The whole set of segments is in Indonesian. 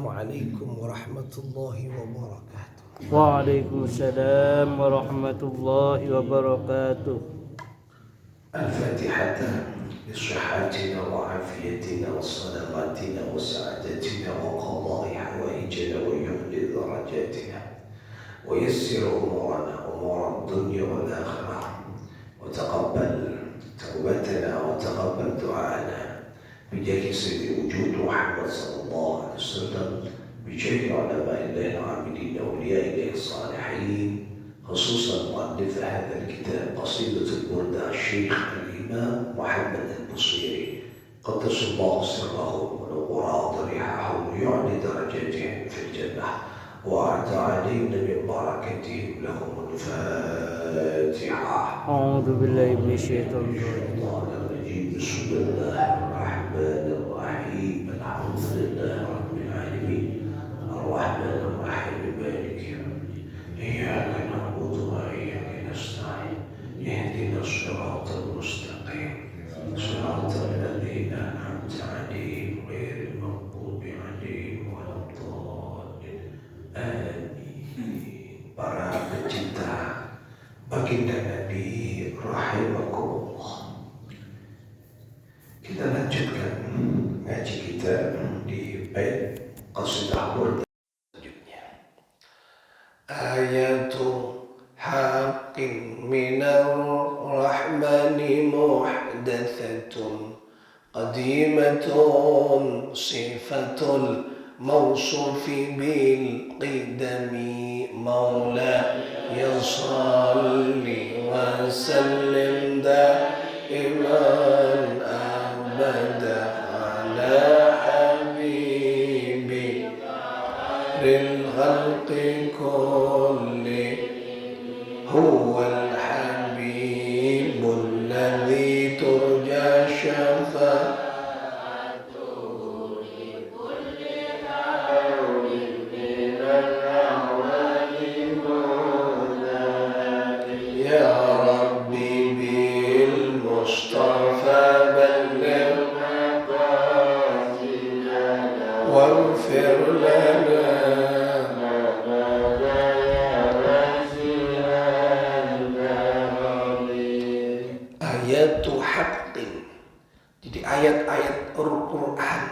Assalamualaikum warahmatullahi wabarakatuh. Waalaikumsalam warahmatullahi wabarakatuh. الفاتحة لصحتنا وعافيتنا وسلامتنا وسعادتنا وقضاء حوائجنا ويملي درجاتنا ويسر أمورنا أمور الدنيا والآخرة وتقبل توبتنا وتقبل دعاءنا بجاه سيد وجود محمد صلى الله عليه وسلم بجاه علماء الله العاملين أولياء الله الصالحين خصوصا مؤلف هذا الكتاب قصيدة البردة الشيخ الإمام محمد البصيري قدس الله سره ونور ضريحه ويعلي درجاتهم في الجنة وأعد علينا من بركتهم لهم الفاتحة. أعوذ بالله من الشيطان الرجيم. بسم الله الرحمن الرحيم الحمد لله رب العالمين الرحمن الرحيم مالك يوم الدين إياك نعبد وإياك نستعين اهدنا الصراط المستقيم صراط الذين أنعمت عليهم غير المغضوب عليهم ولا الضالين آمين. Para pecinta baginda Nabi rahimakumullah, kita lanjutkan ngaji kita di bait qasidah burda selanjutnya. Ayatu haqqin minar rahmani muhdathatun qadimatun sifatul mawsufi bil qidami maula yasalli wa sallim daiman abada ala habibi lil khalqi kulli huwal habibul ladzi turja syafa Jadi ayat-ayat Al-Quran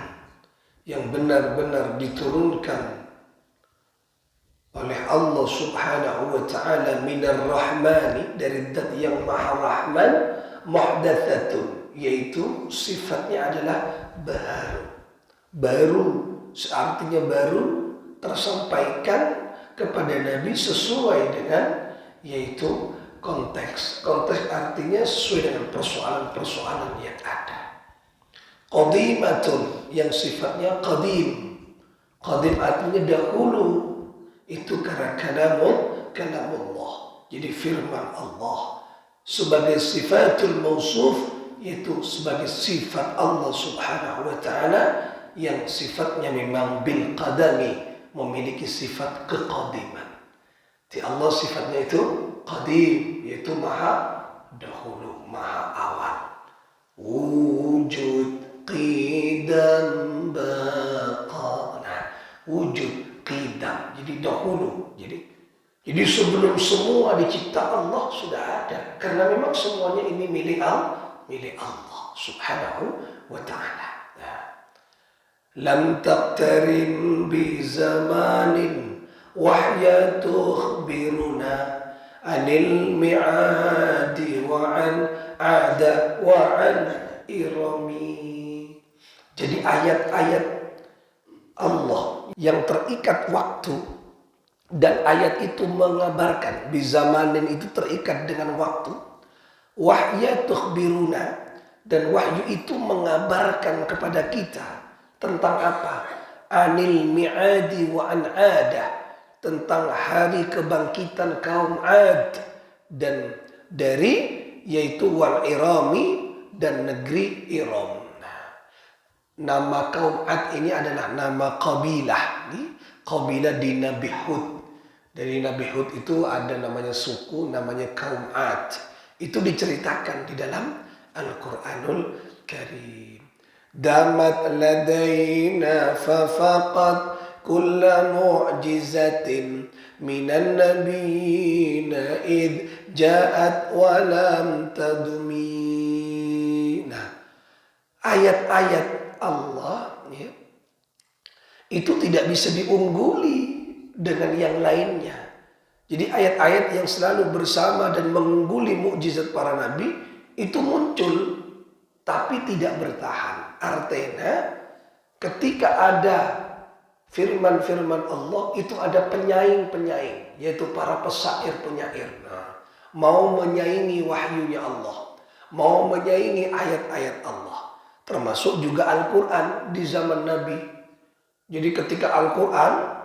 yang benar-benar diturunkan oleh Allah subhanahu wa ta'ala minar rahmani, dari zat yang maha rahman, muhdathatun, yaitu sifatnya adalah baru, artinya baru tersampaikan kepada Nabi sesuai dengan yaitu konteks artinya sesuai dengan persoalan-persoalan yang ada. Qadimatun, yang sifatnya qadim artinya dahulu, itu karena kalamullah, jadi firman Allah sebagai sifatul mausuf, yaitu sebagai sifat Allah subhanahu wa ta'ala yang sifatnya memang bil qadami, memiliki sifat keqadiman. Di Allah sifatnya itu qadim, yaitu maha dahulu, maha awal. Wujud qidam baqa. Nah, wujud qidam, jadi dahulu. Jadi sebelum semua dicipta Allah sudah ada, karena memang semuanya ini milik Allah subhanahu wa ta'ala. Lam taqtarin bi zamanin wahya tukhbiruna anil mi'adi wa an ada wa an irami. Jadi ayat-ayat Allah yang terikat waktu, dan ayat itu mengabarkan, bi zamanin itu terikat dengan waktu, wahya tukhbiruna, dan wahyu itu mengabarkan kepada kita tentang apa? Anil mi'adi wa an ada, tentang hari kebangkitan kaum Ad, dan dari yaitu wal irami, dan negeri Iram. Nama kaum Ad ini adalah nama kabilah. Kabilah di Nabi Hud. Dari Nabi Hud itu ada namanya suku, namanya kaum Ad. Itu diceritakan di dalam Al-Quranul Karim. Damat ladaina fafaqat kulla mu'jizatin minan nabiyina id ja'at wa lam tadumi. Nah, ayat-ayat Allah ya, itu tidak bisa diungguli dengan yang lainnya. Jadi ayat-ayat yang selalu bersama dan mengungguli mukjizat para nabi itu muncul tapi tidak bertahan. Artinya ketika ada firman-firman Allah itu ada penyaing-penyaing, yaitu para pesair-penyair. Nah, mau menyaingi wahyunya Allah, mau menyaingi ayat-ayat Allah. Termasuk juga Al-Quran di zaman Nabi. Jadi ketika Al-Quran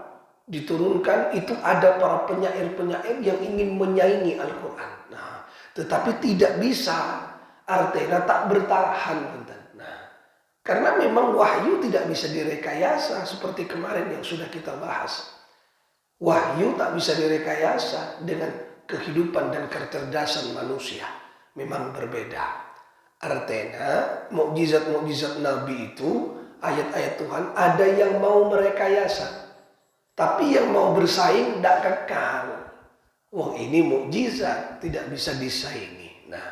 diturunkan itu ada para penyair-penyair yang ingin menyaingi Al-Quran. Nah, tetapi tidak bisa, artinya tak bertahan. Nah, karena memang wahyu tidak bisa direkayasa seperti kemarin yang sudah kita bahas. Wahyu tak bisa direkayasa dengan kehidupan dan kecerdasan manusia. Memang berbeda. Artinya mukjizat-mukjizat Nabi itu, ayat-ayat Tuhan ada yang mau merekayasa. Tapi yang mau bersaing tidak kekal. Wah, ini mukjizat, tidak bisa disaingi. Nah,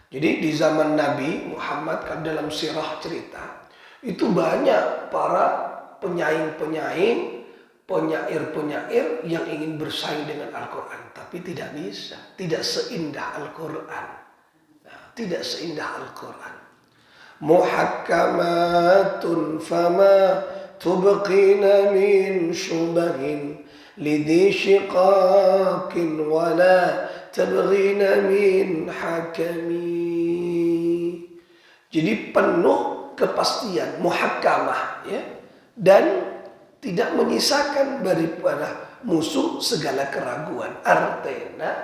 jadi di zaman Nabi Muhammad kan dalam sirah cerita itu banyak para penyaing-penyaing, penyair-penyair yang ingin bersaing dengan Al-Quran, tapi tidak bisa, tidak seindah Al-Quran. Nah, tidak seindah Al-Quran. Muhakkamatun fama tubqina min syubahin lidhi shiqaqin wala tabghina min hakami. Jadi penuh kepastian, muhakkamah ya, dan tidak menyisakan daripada musuh segala keraguan. Artinya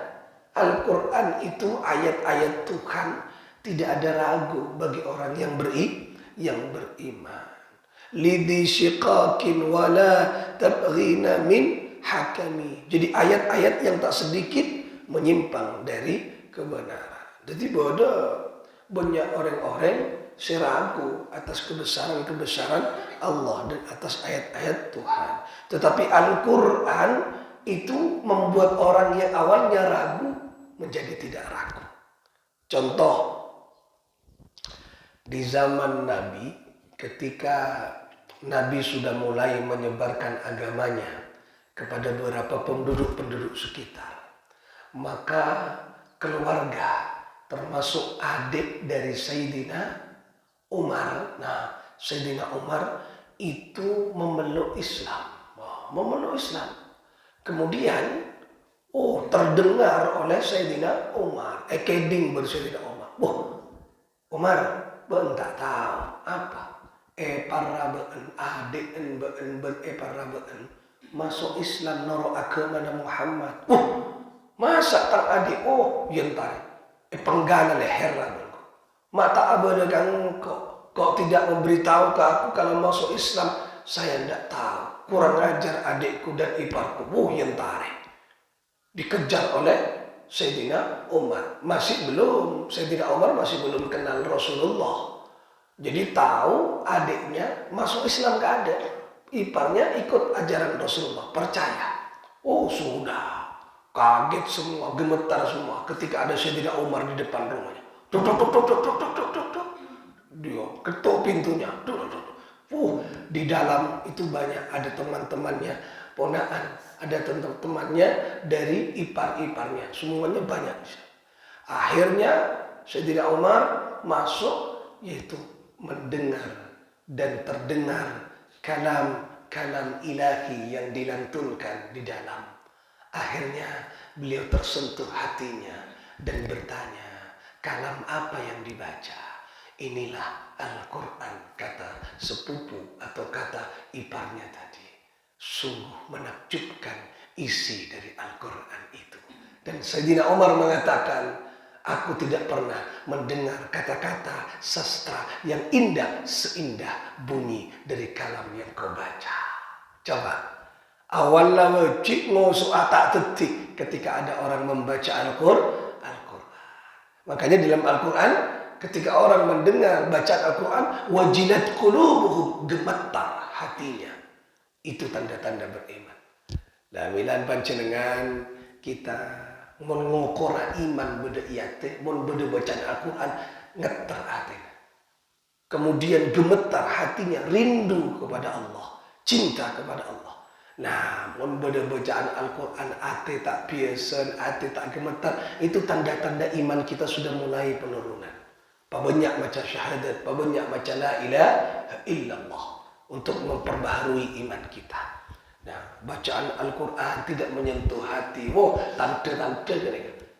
Al-Quran itu ayat-ayat Tuhan, tidak ada ragu bagi orang yang beriman. Lidhi shiqaqin wala tabghina min hakami. Jadi ayat-ayat yang tak sedikit menyimpang dari kebenaran. Jadi banyak orang-orang ragu atas kebesaran Allah dan atas ayat-ayat Tuhan. Tetapi Al-Quran itu membuat orang yang awalnya ragu menjadi tidak ragu. Contoh, di zaman Nabi, ketika Nabi sudah mulai menyebarkan agamanya kepada beberapa penduduk sekitar, maka keluarga termasuk adik dari Sayyidina Umar. Nah, Sayyidina Umar itu memeluk Islam. Kemudian terdengar oleh Sayyidina Umar, keding bersayyidina Umar. Umar tak tahu apa para adik para masuk Islam noro agama Muhammad. Masa tang adik yang tarik penggana leher mata abada kok tidak memberitahu ke aku kalau masuk Islam. Saya tidak tahu, kurang ajar adikku dan iparku. Yang tarik dikejar oleh Sayyidina Umar. Sayyidina Umar masih belum kenal Rasulullah. Jadi tahu adiknya masuk Islam gak ada. Iparnya ikut ajaran Rasulullah, percaya. Sudah. Kaget semua, gemetar semua ketika ada Sayyidina Umar di depan rumahnya. Duk. Dia ketuk pintunya. Di dalam itu banyak ada teman-temannya, ponaan, ada teman-temannya dari ipar-iparnya, semuanya banyak. Akhirnya Sayyidina Umar masuk, yaitu mendengar dan terdengar kalam ilahi yang dilantunkan di dalam. Akhirnya beliau tersentuh hatinya dan bertanya, kalam apa yang dibaca? Inilah Al-Quran, kata sepupu atau kata iparnya tadi. Sungguh menakjubkan isi dari Al-Quran itu. Dan Sayyidina Umar mengatakan, aku tidak pernah mendengar kata-kata sastra yang indah seindah bunyi dari kalam yang kau baca. Coba. Awalnya wajib ngosu atak tetik ketika ada orang membaca Al-Quran. Makanya dalam Al-Quran, ketika orang mendengar bacaan Al-Quran, wajilat qulubuhum, gemetar hatinya. Itu tanda-tanda beriman. Lamilan panjenengan kita mengukur iman beda iyate, mun beda bacaan Al-Quran ngeter hatinya. Kemudian gemetar hatinya, rindu kepada Allah, cinta kepada Allah. Nah, mun beda bacaan Al-Quran ate tak biasa, ate tak gemetar, itu tanda-tanda iman kita sudah mulai penurunan. Banyak macam syahadat, banyak macam la ilaha illallah untuk memperbaharui iman kita. Nah, bacaan Al-Quran tidak menyentuh hati.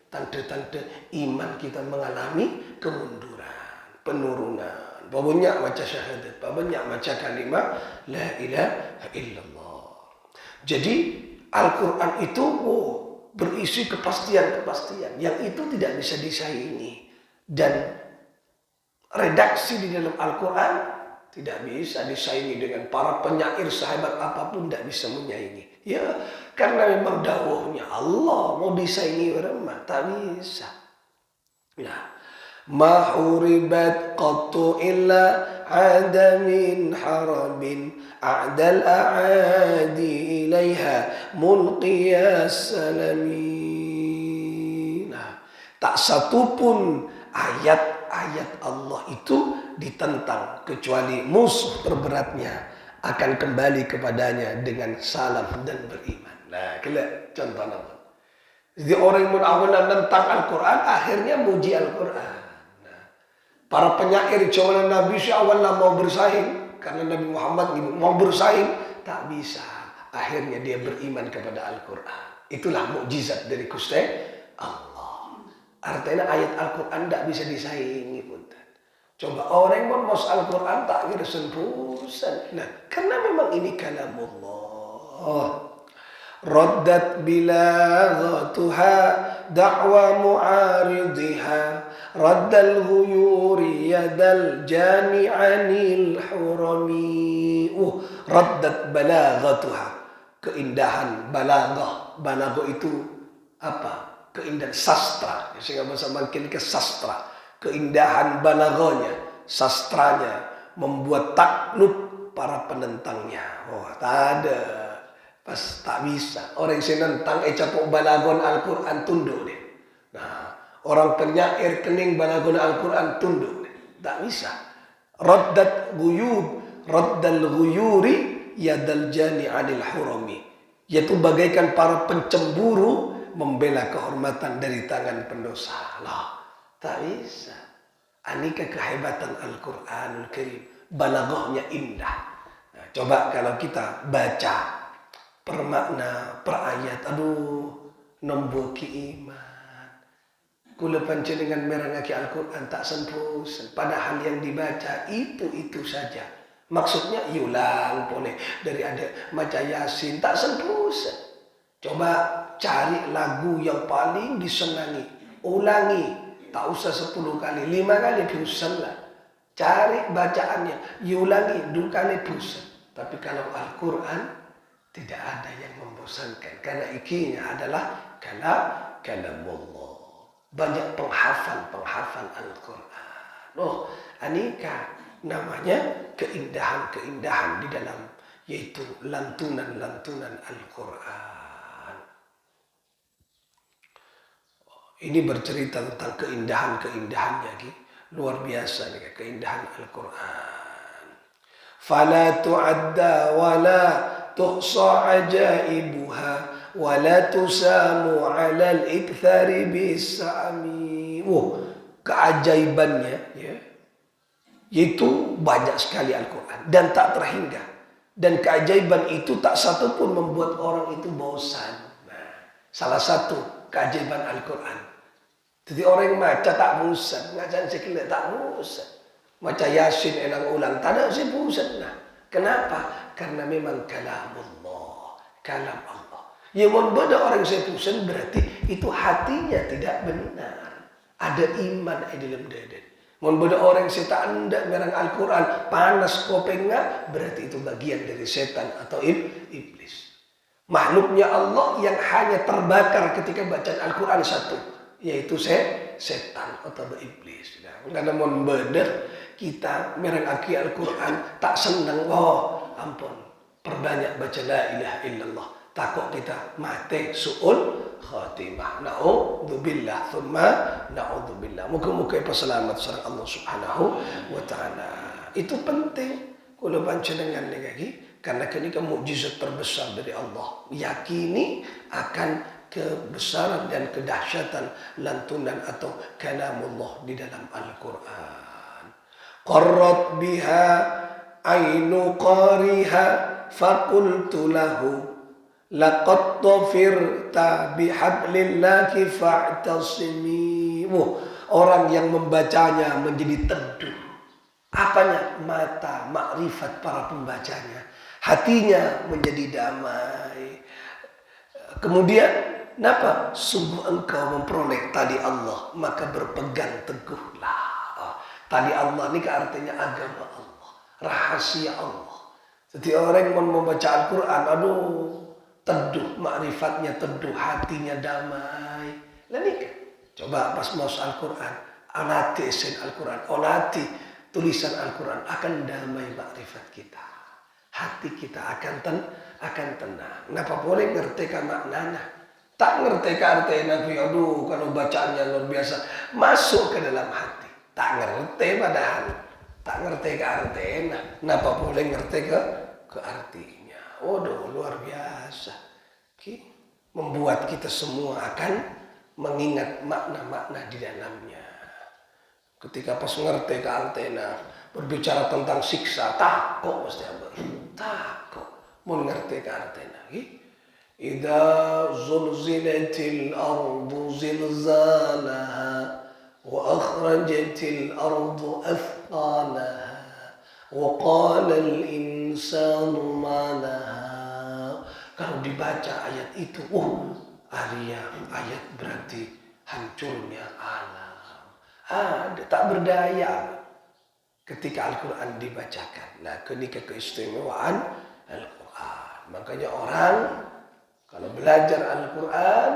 Tanda-tanda iman kita mengalami kemunduran, penurunan. Banyak macam syahadat, banyak macam kalimah la ilaha illallah. Jadi Al-Quran itu berisi kepastian-kepastian yang itu tidak bisa disaingi. Dan redaksi di dalam Al-Quran tidak bisa disaingi dengan para penyair sahabat apapun, tidak bisa menyaingi. Ya, karena memang dawuhnya Allah, mau disaingi orang mah tak bisa. Nah, ma uribat qattu illa adamin harabin a'dal a'adi ilaiha mulqiyas salamin. Nah, tak satupun ayat-ayat Allah itu ditentang kecuali musuh terberatnya akan kembali kepadanya dengan salam dan beriman. Nah, kelak contoh nama. Jadi orang yang awalnya tentang Al-Quran akhirnya muji Al-Quran. Nah, para penyair zaman Nabi awalnya mau bersaing karena Nabi Muhammad mau bersaing tak bisa. Akhirnya dia beriman kepada Al-Quran. Itulah mukjizat dari Gusti Allah. Artinya ayat Al-Quran tidak bisa disaingi pun. Coba orang yang mau Al-Quran tak kira sempusan. Nah, karena memang ini kalamullah. Raddat bilaghatuha da'wa mu'aridha raddal ghuyuri yadal jami'anil hurami. Raddat balaghatuha, keindahan balaghah. Balaghah itu apa? Keindahan sastra. Sehingga bahasa makin ke sastra. Keindahan balaghahnya, sastranya membuat takluk para penentangnya. Tak ada. Pas tak bisa. Orang yang nentang capuk balaghon Al-Quran tunduk deh. Nah, orang penyair kening balaghon Al-Quran tunduk deh. Tak bisa. Raddat ghuyub, raddal ghuyuri yadal jani anil hurami. Yaitu bagaikan para pencemburu membela kehormatan dari tangan pendosa. Lah, tak bisa. Anika kehebatan Al-Quranul Karim. Balaghahnya indah. Nah, coba kalau kita baca per makna, per ayat, nomboki iman. Kula panjenengan merangaki Al-Quran tak sempurna. Padahal yang dibaca itu saja. Maksudnya yulang boleh dari ada maca Yasin tak sempurna. Coba cari lagu yang paling disenangi, ulangi. Tak usah 10 kali, 5 kali bosan lah. Cari bacaannya, diulangi 2 kali bosan. Tapi kalau Al-Quran tidak ada yang membosankan. Karena ikinya adalah kalamullah. Banyak penghafal Al-Quran. Anika namanya keindahan-keindahan di dalam, yaitu lantunan-lantunan Al-Quran. Ini bercerita tentang keindahan-keindahannya, luar biasa nih keindahan Al-Quran. Fala tu'adda wa la tuhsa ajaibuha wa la tusamu 'ala al-ikthari bisami. Keajaibannya ya, yaitu banyak sekali Al-Quran dan tak terhingga. Dan keajaiban itu tak satu pun membuat orang itu bosan. Nah, salah satu keajaiban Al-Quran. Jadi orang yang baca tak bosan, ngajar sekali tak bosan. Baca Yasin elang ulang, tak ada sih bosan. Nah, kenapa? Karena memang kalamullah, kalam Allah. Yang membuat orang saya bosan berarti itu hatinya tidak benar. Ada iman di dalam dada. Membuat orang saya tak hendak merang Al-Quran, panas kopengnya, berarti itu bagian dari setan atau iblis. Makhluknya Allah yang hanya terbakar ketika bacaan Al-Quran satu, yaitu setan atau iblis. Karena membenar kita merangaki Al-Quran tak senang, ampun. perbanyak baca la ilaha illallah. Takut kita mati su'ul khatimah. Na'udzubillah, thumma na'udzubillah. Muka-muka selamat sareng Allah Subhanahu wa taala. Itu penting kalau baca dengan lagi karena ini kan mukjizat terbesar dari Allah. Yakini akan kebesaran dan kedahsyatan lantunan atau kalamullah di dalam Al-Quran. Qarrat biha ainu qariha faqultu lahu laqad tafirta bihablillahi fa'tasimi. Orang yang membacanya menjadi teduh. Apanya? Mata makrifat para pembacanya. Hatinya menjadi damai. Kemudian, kenapa? Sungguh engkau memperoleh tali Allah, maka berpegang teguhlah. Tali Allah ini artinya agama Allah, rahasia Allah. Jadi orang yang membaca Al-Quran, teduh, makrifatnya teduh, hatinya damai. Lalu coba pas masuk Al-Quran, alati esen Al-Quran, alati tulisan Al-Quran, akan damai makrifat kita. Hati kita akan tenang. Kenapa boleh ngerti ke maknanya? Tak ngerti ke artinya, kalau bacaannya luar biasa, masuk ke dalam hati. Tak ngerti padahal. Tak ngerti ke artinya. Kenapa boleh ngerti ke artinya? Luar biasa. Membuat kita semua akan mengingat makna-makna di dalamnya. Ketika pas ngerti ke artinya, berbicara tentang siksa, takut mesti apa? Takut. Mau ngerti ke artinya. Idza zulzilatil ardu zilzalaha wa akhrajatil ardu athqalaha wa qala al insanu ma laha. Kalau dibaca ayat itu, ayat berarti hancurnya alam. Tak berdaya ketika Al-Quran dibacakan. Nah, ini keistimewaan Al-Quran. Makanya orang kalau belajar Al-Quran,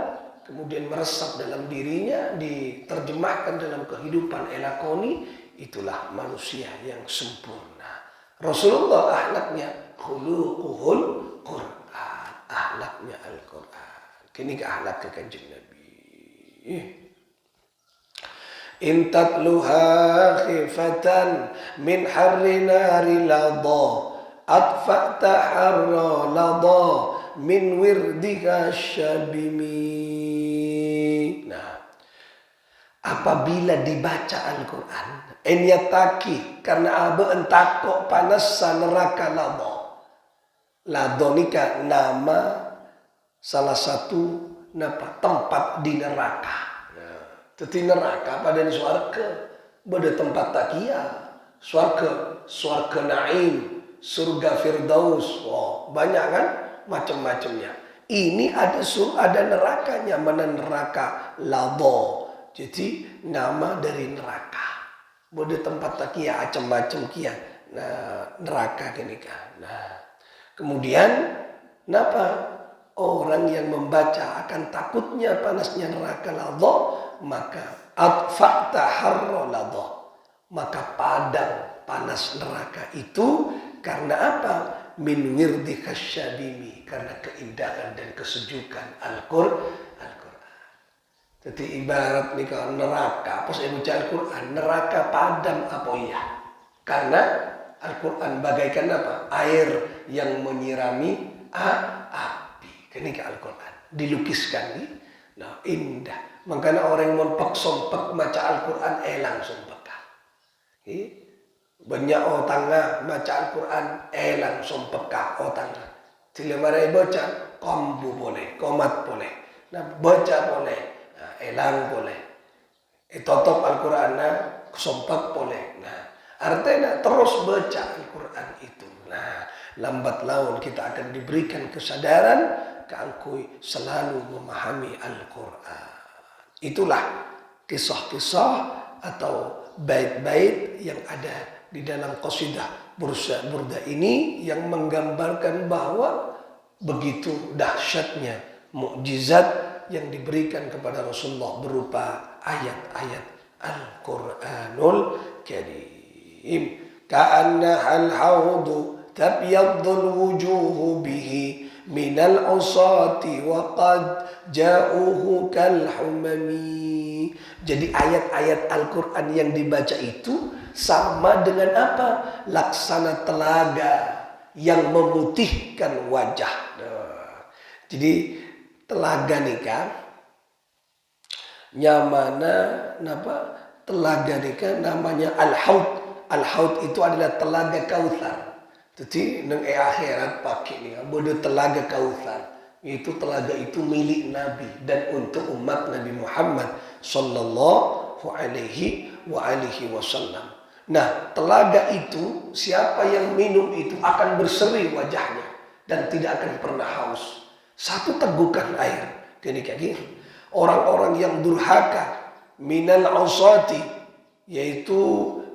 kemudian meresap dalam dirinya, diterjemahkan dalam kehidupan elakoni, itulah manusia yang sempurna. Rasulullah akhlaknya khuluquhul Quran, akhlaknya Al-Quran. Kini ke akhlak ke Kanjeng Nabi. In tatluha khifatan min harri nari lada atfa'ta harra lada min wirdika syabimi. Nah, apabila dibaca Al-Quran, enyataki karena entakok panas neraka lada. Lada nika nama salah satu tempat di neraka. Jadi neraka pada suarga, pada tempat takia, suarga naim, surga firdaus, banyak kan macam-macamnya. Ini ada nerakanya, mana neraka lado. Jadi nama dari neraka, pada tempat takia, macam-macam kia. Nah, neraka gini kan. Nah, kemudian, kenapa? Orang yang membaca akan takutnya panasnya neraka lado, maka atfa'ta harra lada, maka padam panas neraka itu karena apa? Min wirdika syabimi, karena keindahan dan kesejukan Al-Quran. Jadi ibarat nih kalau neraka, pas saya baca Al-Quran, neraka padam apa ya? Karena Al-Quran bagaikan apa? Air yang menyirami api. Ini ke Al-Quran dilukiskan nih. Nah, indah. Makanya orang yang sompek baca Al-Quran langsung peka. Banyak otangnya baca Al-Quran langsung peka otangnya. Sila marai baca kombu boleh, komat boleh. Nah, baca boleh, elang boleh. Totop Al-Quran sompek boleh. Nah, artinya terus baca Al-Quran itu. Nah, lambat laun kita akan diberikan kesadaran keangkui selalu memahami Al-Quran. Itulah kisah-kisah atau bait-bait yang ada di dalam qasidah Burda ini yang menggambarkan bahwa begitu dahsyatnya mukjizat yang diberikan kepada Rasulullah berupa ayat-ayat Al-Quranul Karim. Ka'anna al-hawdu tabyadul wujuhu bihi minal usati wa qad ja'uhu kal humami. Jadi ayat-ayat Al-Quran yang dibaca itu sama dengan apa? Laksana telaga yang memutihkan wajah. Jadi telaga nikah nyamana napa? Telaga nikah namanya Al-Haud. Al-Haud itu adalah telaga Kautsar. Jadi nang akhirat pakai ni bodoh telaga Kautsar. Itu telaga itu milik Nabi dan untuk umat Nabi Muhammad sallallahu alaihi wasallam. Nah, telaga itu siapa yang minum itu akan berseri wajahnya dan tidak akan pernah haus. Satu tegukan air. Jadi kayak gini. Orang-orang yang durhaka minal ausati, yaitu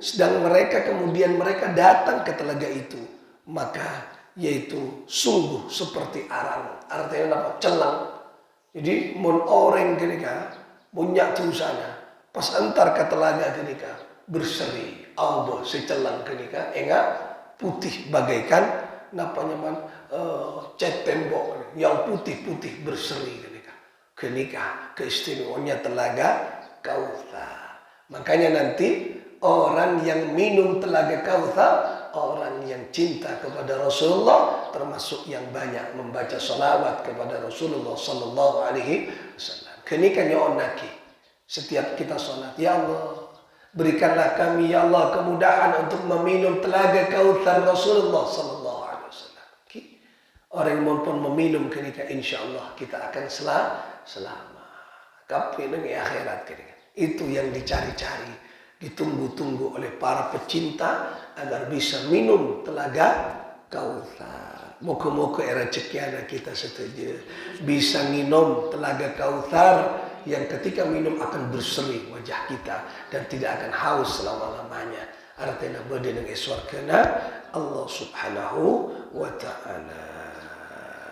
sedang mereka kemudian mereka datang ke telaga itu, maka yaitu sungguh seperti arang. Artinya apa? Celang. Jadi mun orang kenika munyak tu sana pas antar ke telaga kenika berseri Allah secelang kenika enggak putih bagaikan napanya man cat tembok yang putih-putih berseri kenika keistimewaannya telaga Kautsar. Makanya nanti orang yang minum telaga Kautsar, orang yang cinta kepada Rasulullah, termasuk yang banyak membaca salawat kepada Rasulullah sallallahu alaihi wasallam. Kenika nyoonaki setiap kita salat, ya Allah, berikanlah kami ya Allah kemudahan untuk meminum telaga Kautsar Rasulullah sallallahu alaihi wasallam. Orang yang pun meminum kenika insyaallah kita akan selamat. Kapan dengan akhirat kenika. Itu yang dicari-cari, ditunggu-tunggu oleh para pecinta agar bisa minum telaga Kautsar. Moga-moga era cekiana kita setuju bisa minum telaga Kautsar yang ketika minum akan berseri wajah kita dan tidak akan haus selama-lamanya. Artinya berdenang eswarkana Allah subhanahu wa ta'ala.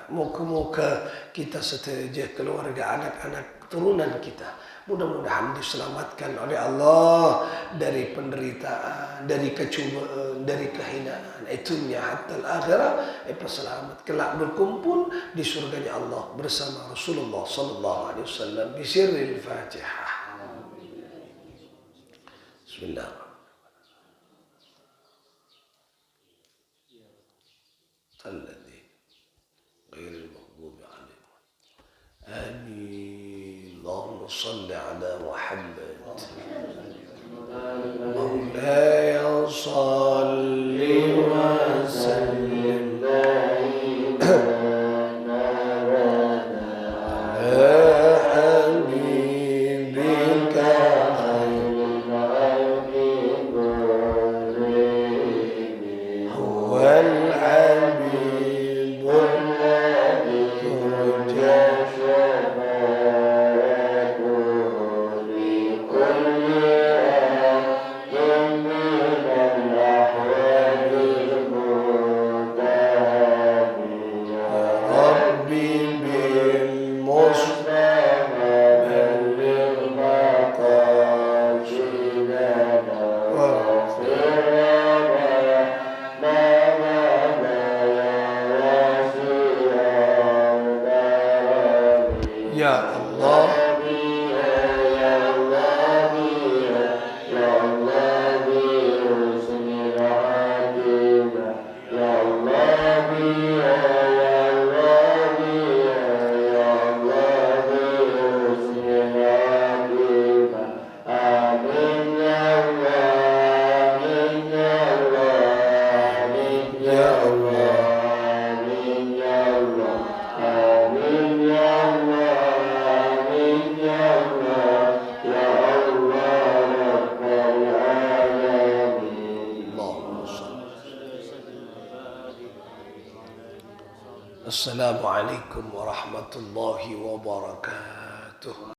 Moga-moga kita setuju keluarga anak-anak turunan kita mudah-mudahan diselamatkan oleh Allah dari penderitaan, dari kecubaan, dari kehinaan. Itunya hatta al-akhirah, selamat kelak berkumpul di surganya Allah bersama Rasulullah sallallahu alaihi wasallam bisirril Fatihah. Bismillahirrahmanirrahim. غير المغضوب عليهم آمين. اللهم صل على محمد مولاي صل وسلم على حبيبك هو الحبيب Assalamualaikum warahmatullahi wabarakatuh.